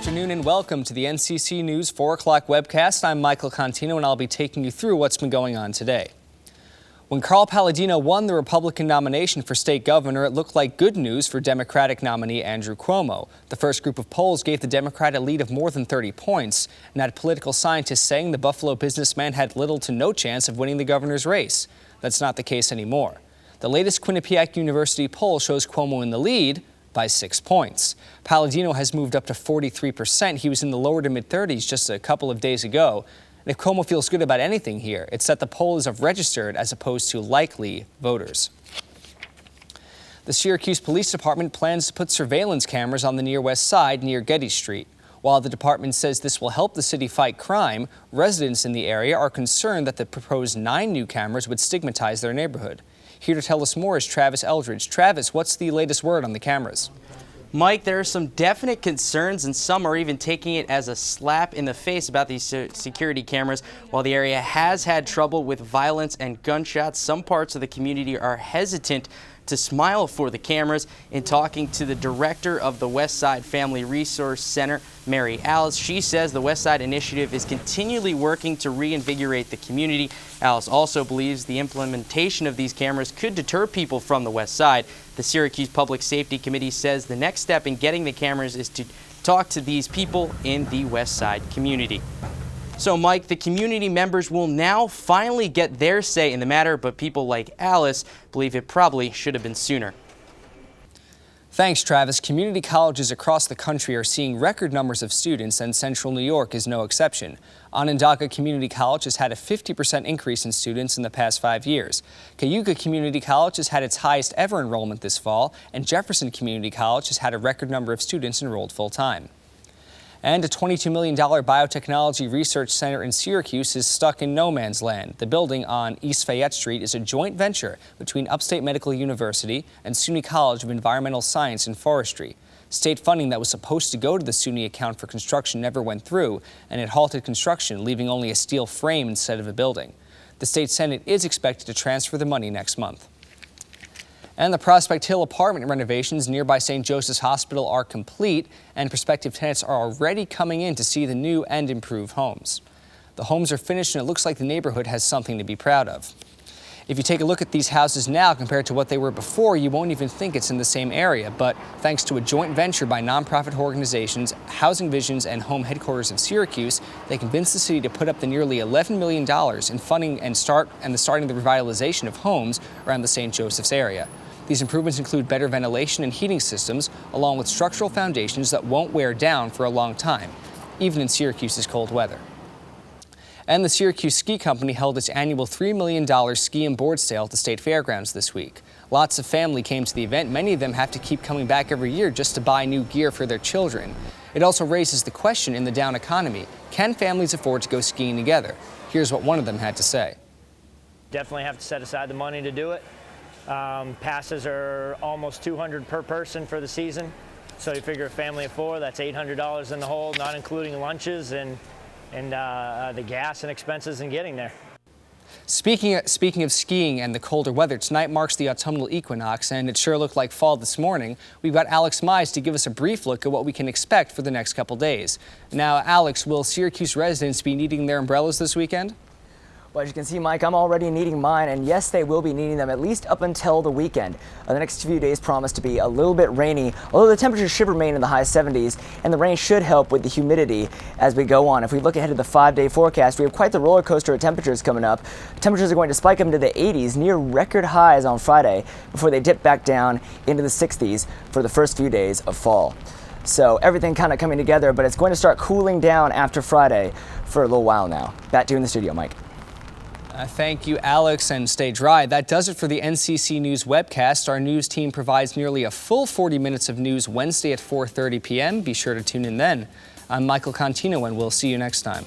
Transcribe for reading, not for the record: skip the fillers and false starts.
afternoon and welcome to the NCC News 4 o'clock webcast. I'm Michael Contino and I'll be taking you through what's been going on today. When Carl Palladino won the Republican nomination for state governor, it looked like good news for Democratic nominee Andrew Cuomo. The first group of polls gave the Democrat a lead of more than 30 points and had political scientists saying the Buffalo businessman had little to no chance of winning the governor's race. That's not the case anymore. The latest Quinnipiac University poll shows Cuomo in the lead by 6 points. Palladino has moved up to 43%. He was in the lower to mid-30s just a couple of days ago. And if Cuomo feels good about anything here, it's that the poll is of registered as opposed to likely voters. The Syracuse Police Department plans to put surveillance cameras on the near west side near Getty Street. While the department says this will help the city fight crime, residents in the area are concerned that the proposed 9 new cameras would stigmatize their neighborhood. Here to tell us more is Travis Eldridge. Travis, what's the latest word on the cameras? Mike, there are some definite concerns, and some are even taking it as a slap in the face about these security cameras. While the area has had trouble with violence and gunshots, some parts of the community are hesitant to smile for the cameras. In talking to the director of the West Side Family Resource Center, Mary Alice, she says the West Side Initiative is continually working to reinvigorate the community. Alice also believes the implementation of these cameras could deter people from the West Side. The Syracuse Public Safety Committee says the next step in getting the cameras is to talk to these people in the West Side community. So, Mike, the community members will now finally get their say in the matter, but people like Alice believe it probably should have been sooner. Thanks, Travis. Community colleges across the country are seeing record numbers of students, and Central New York is no exception. Onondaga Community College has had a 50% increase in students in the past 5 years. Cayuga Community College has had its highest ever enrollment this fall, and Jefferson Community College has had a record number of students enrolled full-time. And a $22 million biotechnology research center in Syracuse is stuck in no man's land. The building on East Fayette Street is a joint venture between Upstate Medical University and SUNY College of Environmental Science and Forestry. State funding that was supposed to go to the SUNY account for construction never went through, and it halted construction, leaving only a steel frame instead of a building. The state Senate is expected to transfer the money next month. And the Prospect Hill apartment renovations nearby St. Joseph's Hospital are complete, and prospective tenants are already coming in to see the new and improved homes. The homes are finished, and it looks like the neighborhood has something to be proud of. If you take a look at these houses now compared to what they were before, you won't even think it's in the same area. But thanks to a joint venture by nonprofit organizations, Housing Visions, and Home Headquarters of Syracuse, they convinced the city to put up the nearly $11 million in funding and starting the revitalization of homes around the St. Joseph's area. These improvements include better ventilation and heating systems, along with structural foundations that won't wear down for a long time, even in Syracuse's cold weather. And the Syracuse Ski Company held its annual $3 million ski and board sale at the State Fairgrounds this week. Lots of family came to the event. Many of them have to keep coming back every year just to buy new gear for their children. It also raises the question in the down economy, can families afford to go skiing together? Here's what one of them had to say. Definitely have to set aside the money to do it. Passes are almost $200 per person for the season. So you figure a family of 4, that's $800 in the hole, not including lunches and the gas and expenses in getting there. Speaking of skiing and the colder weather, tonight marks the autumnal equinox, and it sure looked like fall this morning. We've got Alex Mize to give us a brief look at what we can expect for the next couple days. Now, Alex, will Syracuse residents be needing their umbrellas this weekend? Well, as you can see, Mike, I'm already needing mine, and yes, they will be needing them at least up until the weekend. The next few days promise to be a little bit rainy, although the temperatures should remain in the high 70s, and the rain should help with the humidity as we go on. If we look ahead to the 5-day forecast, we have quite the roller coaster of temperatures coming up. Temperatures are going to spike up into the 80s, near record highs on Friday, before they dip back down into the 60s for the first few days of fall. So everything kind of coming together, but it's going to start cooling down after Friday for a little while now. Back to you in the studio, Mike. Thank you, Alex, and stay dry. That does it for the NCC News webcast. Our news team provides nearly a full 40 minutes of news Wednesday at 4:30 p.m. Be sure to tune in then. I'm Michael Contino, and we'll see you next time.